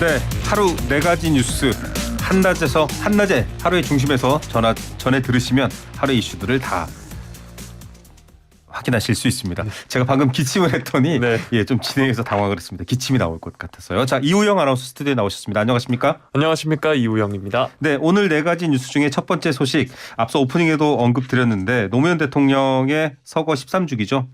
네, 하루 4가지 뉴스 한낮에 하루의 중심에서 전해 들으시면 하루의 이슈들을 다 확인하실 수 있습니다. 제가 방금 기침을 했더니 좀 진행해서 당황을 했습니다. 기침이 나올 것 같았어요. 자, 이우영 아나운서 스튜디오에 나오셨습니다. 안녕하십니까? 안녕하십니까, 이우영입니다. 네, 오늘 4가지 뉴스 중에 첫 번째 소식, 앞서 오프닝에도 언급드렸는데 노무현 대통령의 서거 13주기죠.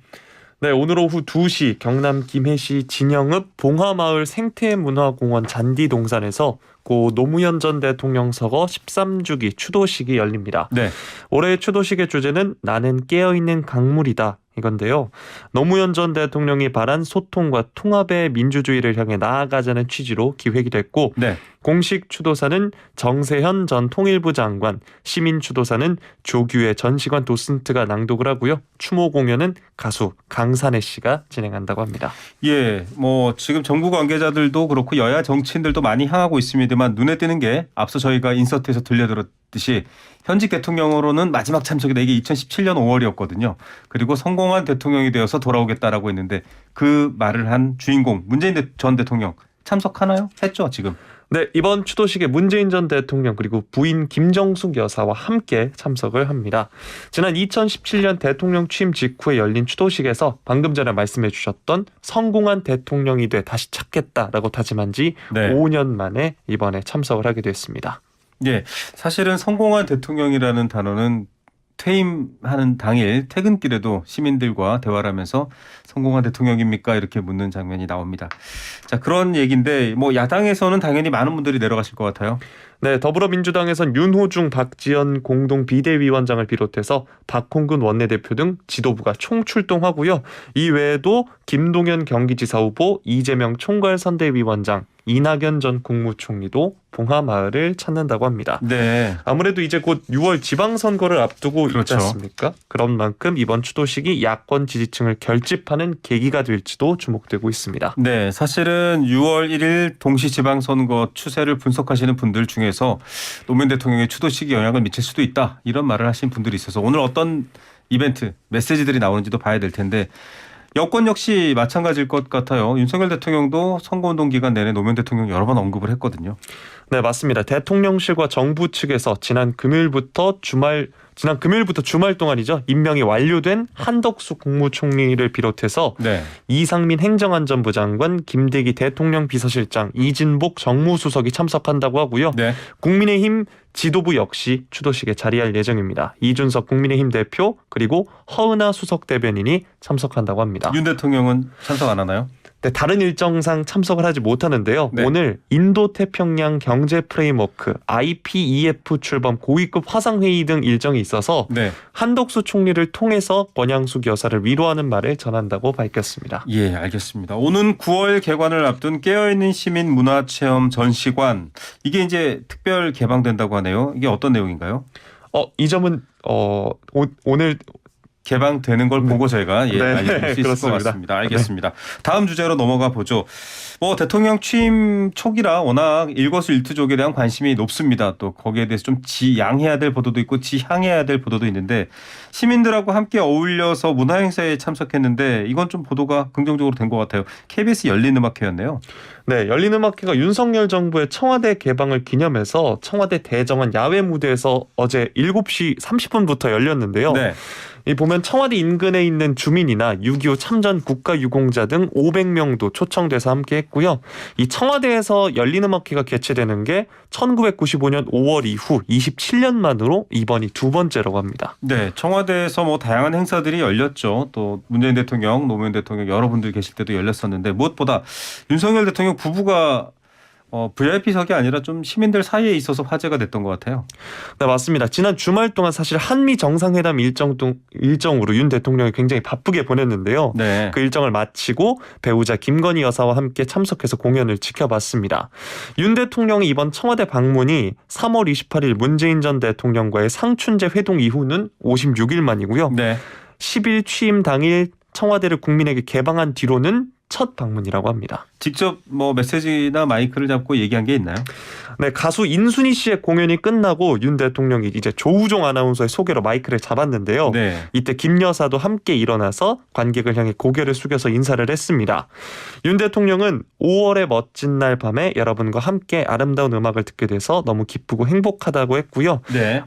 네, 오늘 오후 2시 경남 김해시 진영읍 봉화마을 생태문화공원 잔디동산에서 고 노무현 전 대통령 서거 13주기 추도식이 열립니다. 네. 올해의 추도식의 주제는 나는 깨어있는 강물이다 이건데요. 노무현 전 대통령이 바란 소통과 통합의 민주주의를 향해 나아가자는 취지로 기획이 됐고 공식 추도사는 정세현 전 통일부 장관, 시민 추도사는 조규혜 전 시관 도슨트가 낭독을 하고요. 추모 공연은 가수 강산혜 씨가 진행한다고 합니다. 예, 지금 정부 관계자들도 그렇고 여야 정치인들도 많이 향하고 있습니다만 눈에 띄는 게 앞서 저희가 인서트에서 들려드렸듯이 현직 대통령으로는 마지막 참석이 이게 2017년 5월이었거든요. 그리고 성공한 대통령이 되어서 돌아오겠다라고 했는데 그 말을 한 주인공 문재인 전 대통령 참석하나요? 했죠, 지금. 네, 이번 추도식에 문재인 전 대통령 그리고 부인 김정숙 여사와 함께 참석을 합니다. 지난 2017년 대통령 취임 직후에 열린 추도식에서 방금 전에 말씀해 주셨던 성공한 대통령이 돼 다시 찾겠다라고 다짐한 지 5년 만에 이번에 참석을 하게 됐습니다. 예, 사실은 성공한 대통령이라는 단어는 퇴임하는 당일 퇴근길에도 시민들과 대화를 하면서 성공한 대통령입니까? 이렇게 묻는 장면이 나옵니다. 자, 그런 얘기인데 야당에서는 당연히 많은 분들이 내려가실 것 같아요. 네, 더불어민주당에선 윤호중, 박지원 공동 비대위원장을 비롯해서 박홍근 원내대표 등 지도부가 총출동하고요. 이 외에도 김동연 경기지사 후보, 이재명 총괄선대위원장, 이낙연 전 국무총리도 봉화마을을 찾는다고 합니다. 네. 아무래도 이제 곧 6월 지방선거를 앞두고 그렇죠. 있지 않습니까? 그런 만큼 이번 추도식이 야권 지지층을 결집하는 계기가 될지도 주목되고 있습니다. 네, 사실은 6월 1일 동시 지방선거 추세를 분석하시는 분들 중에서 노무현 대통령의 추도식이 영향을 미칠 수도 있다 이런 말을 하신 분들이 있어서 오늘 어떤 이벤트, 메시지들이 나오는지도 봐야 될 텐데 여권 역시 마찬가지일 것 같아요. 윤석열 대통령도 선거운동 기간 내내 노무현 대통령 여러 번 언급을 했거든요. 네, 맞습니다. 대통령실과 정부 측에서 지난 금요일부터 주말 동안이죠. 임명이 완료된 한덕수 국무총리를 비롯해서 이상민 행정안전부 장관, 김대기 대통령 비서실장, 이진복 정무수석이 참석한다고 하고요. 국민의힘 지도부 역시 추도식에 자리할 예정입니다. 이준석 국민의힘 대표 그리고 허은하 수석 대변인이 참석한다고 합니다. 윤 대통령은 참석 안 하나요? 네, 다른 일정상 참석을 하지 못하는데요. 오늘 인도태평양 경제 프레임워크 IPEF 출범 고위급 화상회의 등 일정이 있어서 한덕수 총리를 통해서 권양숙 여사를 위로하는 말을 전한다고 밝혔습니다. 예, 알겠습니다. 오는 9월 개관을 앞둔 깨어있는 시민 문화체험 전시관 이게 이제 특별 개방된다고 하네요. 이게 어떤 내용인가요? 이 점은 오늘 개방되는 걸 보고 저희가 알려드릴 수 있을 그렇습니다. 것 같습니다. 알겠습니다. 다음 주제로 넘어가 보죠. 대통령 취임 초기라 워낙 일거수일투족에 대한 관심이 높습니다. 또 거기에 대해서 좀 지양해야 될 보도도 있고 지향해야 될 보도도 있는데 시민들하고 함께 어울려서 문화행사에 참석했는데 이건 좀 보도가 긍정적으로 된 것 같아요. KBS 열린음악회였네요. 네, 열린음악회가 윤석열 정부의 청와대 개방을 기념해서 청와대 대정원 야외 무대에서 어제 7시 30분부터 열렸는데요. 이 보면 청와대 인근에 있는 주민이나 6.25 참전 국가유공자 등 500명도 초청돼서 함께 했고요. 이 청와대에서 열린음악회가 개최되는 게 1995년 5월 이후 27년 만으로 이번이 두 번째라고 합니다. 네, 청와대에서 다양한 행사들이 열렸죠. 또 문재인 대통령, 노무현 대통령 여러분들 계실 때도 열렸었는데 무엇보다 윤석열 대통령 부부가 VIP석이 아니라 좀 시민들 사이에 있어서 화제가 됐던 것 같아요. 네, 맞습니다. 지난 주말 동안 사실 한미 정상회담 일정으로 윤 대통령이 굉장히 바쁘게 보냈는데요. 그 일정을 마치고 배우자 김건희 여사와 함께 참석해서 공연을 지켜봤습니다. 윤 대통령이 이번 청와대 방문이 3월 28일 문재인 전 대통령과의 상춘제 회동 이후는 56일 만이고요. 10일 취임 당일 청와대를 국민에게 개방한 뒤로는 첫 방문이라고 합니다. 직접 뭐 메시지나 마이크를 잡고 얘기한 게 있나요? 네, 가수 인순이 씨의 공연이 끝나고 윤 대통령이 이제 조우종 아나운서의 소개로 마이크를 잡았는데요. 네. 이때 김 여사도 함께 일어나서 관객을 향해 고개를 숙여서 인사를 했습니다. 윤 대통령은 5월의 멋진 날 밤에 여러분과 함께 아름다운 음악을 듣게 돼서 너무 기쁘고 행복하다고 했고요. 네.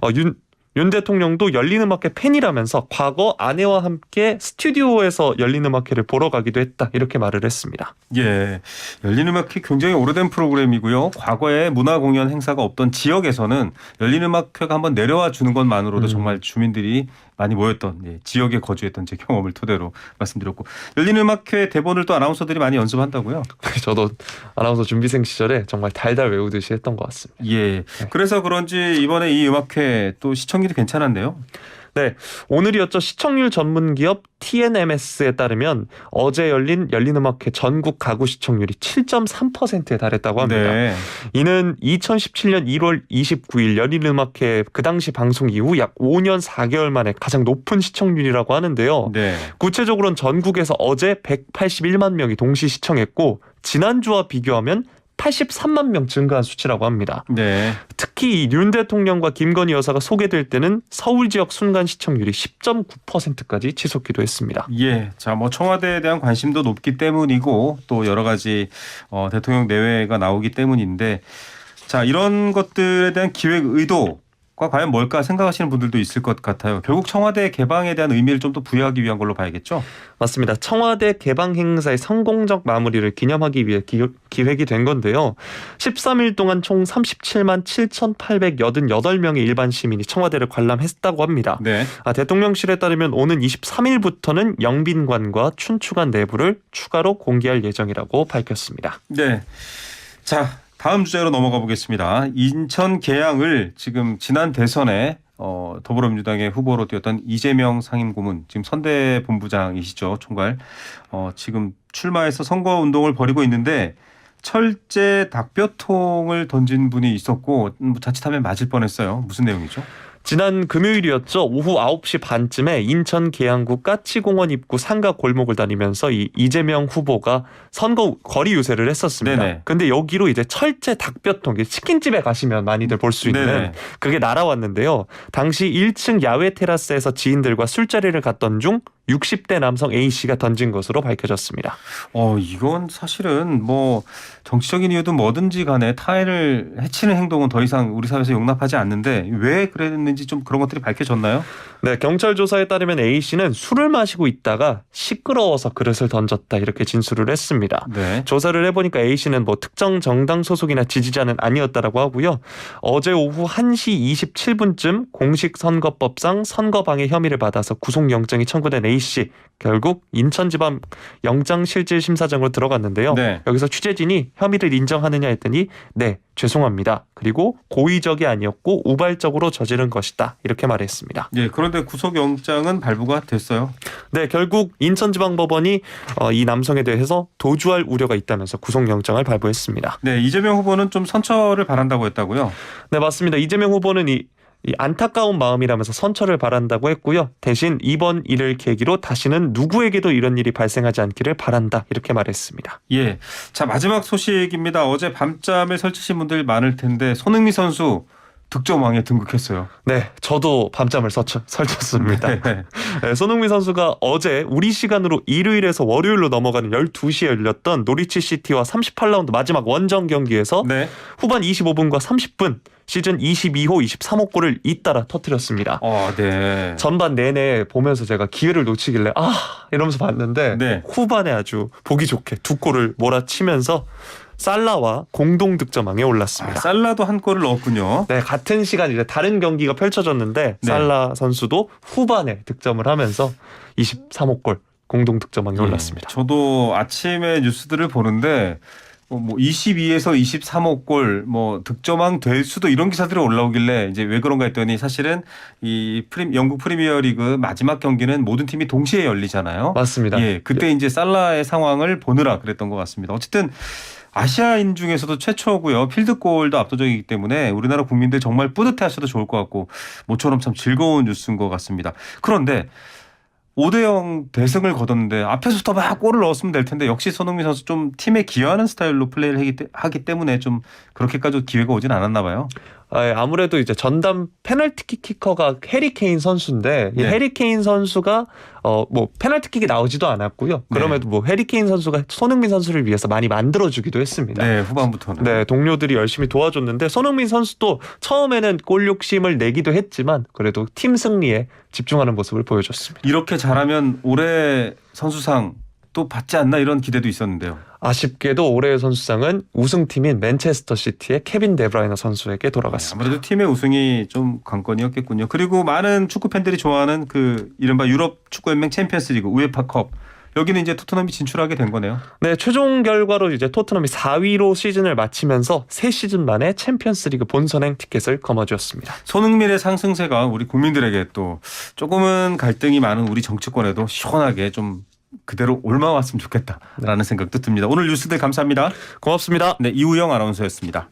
윤 대통령도 열린음악회 팬이라면서 과거 아내와 함께 스튜디오에서 열린음악회를 보러 가기도 했다 이렇게 말을 했습니다. 예, 열린음악회 굉장히 오래된 프로그램이고요. 과거에 문화공연 행사가 없던 지역에서는 열린음악회가 한번 내려와 주는 것만으로도 정말 주민들이 많이 모였던 지역에 거주했던 제 경험을 토대로 말씀드렸고 열린음악회 대본을 또 아나운서들이 많이 연습한다고요? 저도 아나운서 준비생 시절에 정말 달달 외우듯이 했던 것 같습니다. 예, 그래서 그런지 이번에 이 음악회 또 시청률이 괜찮았네요. 네, 오늘이었죠. 시청률 전문 기업 TNMS에 따르면 어제 열린 열린음악회 전국 가구 시청률이 7.3%에 달했다고 합니다. 네. 이는 2017년 1월 29일 열린음악회 그 당시 방송 이후 약 5년 4개월 만에 가장 높은 시청률이라고 하는데요. 네. 구체적으로는 전국에서 어제 181만 명이 동시 시청했고 지난주와 비교하면 83만 명 증가한 수치라고 합니다. 네. 특히 윤 대통령과 김건희 여사가 소개될 때는 서울 지역 순간 시청률이 10.9%까지 치솟기도 했습니다. 예, 자, 뭐 청와대에 대한 관심도 높기 때문이고 또 여러 가지 대통령 내외가 나오기 때문인데, 자, 이런 것들에 대한 기획 의도가 과연 뭘까 생각하시는 분들도 있을 것 같아요. 결국 청와대 개방에 대한 의미를 좀 더 부여하기 위한 걸로 봐야겠죠? 맞습니다. 청와대 개방 행사의 성공적 마무리를 기념하기 위해 기획이 된 건데요. 13일 동안 총 37만 7,888명의 일반 시민이 청와대를 관람했다고 합니다. 네. 대통령실에 따르면 오는 23일부터는 영빈관과 춘추관 내부를 추가로 공개할 예정이라고 밝혔습니다. 네. 자, 다음 주제로 넘어가 보겠습니다. 인천 계양을 지금 지난 대선에 더불어민주당의 후보로 뛰었던 이재명 상임고문, 지금 선대본부장이시죠, 총괄. 지금 출마해서 선거운동을 벌이고 있는데 철제 닭뼈통을 던진 분이 있었고 자칫하면 맞을 뻔했어요. 무슨 내용이죠? 지난 금요일이었죠. 오후 9시 반쯤에 인천 계양구 까치공원 입구 상가 골목을 다니면서 이 이재명 후보가 선거 거리 유세를 했었습니다. 네네. 근데 여기로 이제 철제 닭뼈통, 치킨집에 가시면 많이들 볼 수 있는 네네. 그게 날아왔는데요. 당시 1층 야외 테라스에서 지인들과 술자리를 갔던 중 60대 남성 A씨가 던진 것으로 밝혀졌습니다. 이건 사실은 뭐 정치적인 이유든 뭐든지 간에 타인을 해치는 행동은 더 이상 우리 사회에서 용납하지 않는데 왜 그랬는지 좀 그런 것들이 밝혀졌나요? 네, 경찰 조사에 따르면 A씨는 술을 마시고 있다가 시끄러워서 그릇을 던졌다 이렇게 진술을 했습니다. 네. 조사를 해보니까 A씨는 뭐 특정 정당 소속이나 지지자는 아니었다라고 하고요. 어제 오후 1시 27분쯤 공직선거법상 선거방해 혐의를 받아서 구속영장이 청구된 A씨, 결국 인천지방 영장실질심사장으로 들어갔는데요. 네. 여기서 취재진이 혐의를 인정하느냐 했더니 네, 죄송합니다. 그리고 고의적이 아니었고 우발적으로 저지른 것이다 이렇게 말했습니다. 예, 그런데 구속영장은 발부가 됐어요. 네, 결국 인천지방법원이 이 남성에 대해서 도주할 우려가 있다면서 구속영장을 발부했습니다. 네, 이재명 후보는 좀 선처를 바란다고 했다고요? 네, 맞습니다. 이재명 후보는 이 안타까운 마음이라면서 선처를 바란다고 했고요. 대신 이번 일을 계기로 다시는 누구에게도 이런 일이 발생하지 않기를 바란다 이렇게 말했습니다. 예, 자, 마지막 소식입니다. 어제 밤잠을 설치신 분들 많을 텐데 손흥민 선수 득점왕에 등극했어요. 네, 저도 밤잠을 설쳤습니다. 네. 네, 손흥민 선수가 어제 우리 시간으로 일요일에서 월요일로 넘어가는 12시에 열렸던 노리치 시티와 38라운드 마지막 원정 경기에서 네. 후반 25분과 30분 시즌 22호, 23호 골을 잇따라 터뜨렸습니다. 네. 전반 내내 보면서 제가 기회를 놓치길래 이러면서 봤는데 네. 후반에 아주 보기 좋게 두 골을 몰아치면서 살라와 공동 득점왕에 올랐습니다. 살라도 한 골을 넣었군요. 네, 같은 시간 이제 다른 경기가 펼쳐졌는데 네. 살라 선수도 후반에 득점을 하면서 23호 골 공동 득점왕에 올랐습니다. 저도 아침에 뉴스들을 보는데 뭐 22에서 23호 골 득점왕 될 수도 이런 기사들이 올라오길래 이제 왜 그런가 했더니 사실은 이 영국 프리미어리그 마지막 경기는 모든 팀이 동시에 열리잖아요. 맞습니다. 예, 그때 이제 살라의 상황을 보느라 그랬던 것 같습니다. 어쨌든 아시아인 중에서도 최초고요. 필드골도 압도적이기 때문에 우리나라 국민들 정말 뿌듯해하셔도 좋을 것 같고 모처럼 참 즐거운 뉴스인 것 같습니다. 그런데 5대0 대승을 거뒀는데 앞에서부터 막 골을 넣었으면 될 텐데 역시 손흥민 선수 좀 팀에 기여하는 스타일로 플레이를 하기 때문에 좀 그렇게까지 기회가 오진 않았나 봐요. 아무래도 이제 전담 페널티킥 키커가 해리 케인 선수인데 이 네. 해리 케인 선수가 뭐 페널티킥이 나오지도 않았고요. 그럼에도 뭐 해리 케인 선수가 손흥민 선수를 위해서 많이 만들어주기도 했습니다. 네, 후반부터는. 네, 동료들이 열심히 도와줬는데 손흥민 선수도 처음에는 골 욕심을 내기도 했지만 그래도 팀 승리에 집중하는 모습을 보여줬습니다. 이렇게 잘하면 올해 선수상 또 받지 않나 이런 기대도 있었는데요. 아쉽게도 올해의 선수상은 우승팀인 맨체스터 시티의 케빈 데브라이너 선수에게 돌아갔습니다. 아무래도 팀의 우승이 좀 관건이었겠군요. 그리고 많은 축구 팬들이 좋아하는 그 이른바 유럽 축구연맹 챔피언스리그 우에파컵 여기는 이제 토트넘이 진출하게 된 거네요. 네, 최종 결과로 이제 토트넘이 4위로 시즌을 마치면서 3시즌 만에 챔피언스리그 본선행 티켓을 거머쥐었습니다. 손흥민의 상승세가 우리 국민들에게 또 조금은 갈등이 많은 우리 정치권에도 시원하게 좀 그대로 옮아왔으면 좋겠다라는 생각도 듭니다. 오늘 뉴스들 감사합니다. 고맙습니다. 네, 이우영 아나운서였습니다.